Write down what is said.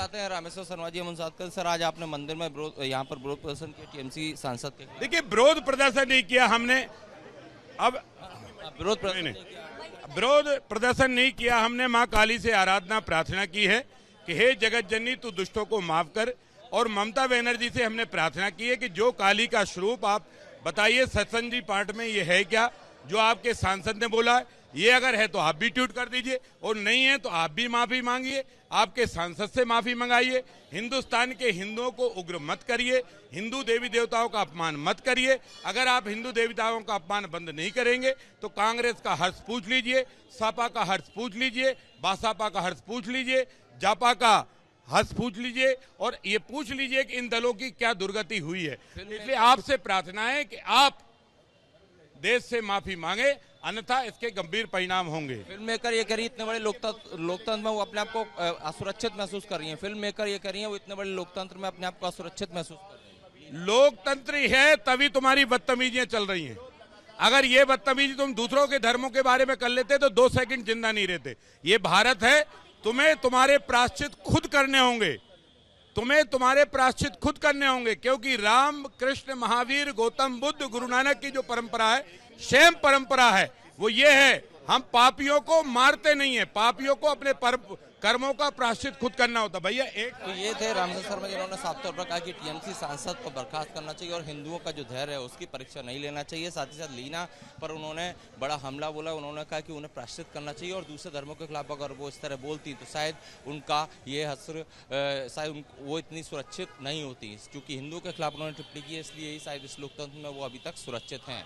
साथ हैं रामेश्वर शर्मा जी, हम उनसे बात करें। सर, आज आपने मंदिर में यहाँ पर विरोध प्रदर्शन किया टीएमसी सांसद के खिलाफ। देखिए, विरोध प्रदर्शन नहीं किया हमने। अब विरोध प्रदर्शन नहीं किया। विरोध प्रदर्शन नहीं किया हमने। माँ काली से आराधना प्रार्थना की है कि हे जगत जननी तू दुष्टों को माफ कर, और ममता बनर्जी से हमने प्रार्थना की है कि जो काली का स्वरूप आप बताइए सत्संग जी पाठ में ये है क्या जो आपके सांसद ने बोला है? ये अगर है तो आप भी ट्वीट कर दीजिए, और नहीं है तो आप भी माफी मांगिए, आपके सांसद से माफी मंगाइए। हिंदुस्तान के हिंदुओं को उग्र मत करिए, हिंदू देवी देवताओं का अपमान मत करिए। अगर आप हिंदू देवताओं का अपमान बंद नहीं करेंगे तो कांग्रेस का हर्ष पूछ लीजिए, सपा का हर्ष पूछ लीजिए, बासपा का हर्ष पूछ लीजिए, जापा का हर्ष पूछ लीजिए, और ये पूछ लीजिए कि इन दलों की क्या दुर्गति हुई है। इसलिए आपसे प्रार्थना है कि आप देश से माफी मांगे, अन्यथा इसके गंभीर परिणाम होंगे। फिल्म मेकर ये कह रही है इतने बड़े लोकतंत्र में वो अपने आप को असुरक्षित महसूस कर रही है। फिल्म मेकर ये कह रही है वो इतने बड़े लोकतंत्र में अपने आप को असुरक्षित महसूस कर रही है। लोकतंत्र है तभी तुम्हारी बदतमीजियां चल रही हैं। अगर ये बदतमीजी तुम दूसरों के धर्मों के बारे में कर लेते तो 2 सेकंड जिंदा नहीं रहते। ये भारत है, तुम्हें तुम्हारे प्रायश्चित खुद करने होंगे, तुम्हें तुम्हारे प्रायश्चित खुद करने होंगे, क्योंकि राम कृष्ण महावीर गौतम बुद्ध गुरु नानक की जो परंपरा है, सेम परंपरा है, वो ये है हम पापियों को मारते नहीं है, पापियों को अपने कर्मों का प्रायश्चित खुद करना होता। भैया एक तो ये थे रामेश्वर शर्मा जिन्होंने साफ तौर पर कहा कि टीएमसी सांसद को बर्खास्त करना चाहिए और हिंदुओं का जो धैर्य है उसकी परीक्षा नहीं लेना चाहिए। साथ ही साथ लीना पर उन्होंने बड़ा हमला बोला। उन्होंने कहा कि उन्हें प्रायश्चित करना चाहिए और दूसरे धर्मों के खिलाफ अगर वो इस तरह बोलती तो शायद उनका ये हस्र शायद वो इतनी सुरक्षित नहीं होती, क्योंकि हिंदुओं के खिलाफ उन्होंने टिप्पणी की है, इसलिए शायद इस लोकतंत्र में वो अभी तक सुरक्षित हैं।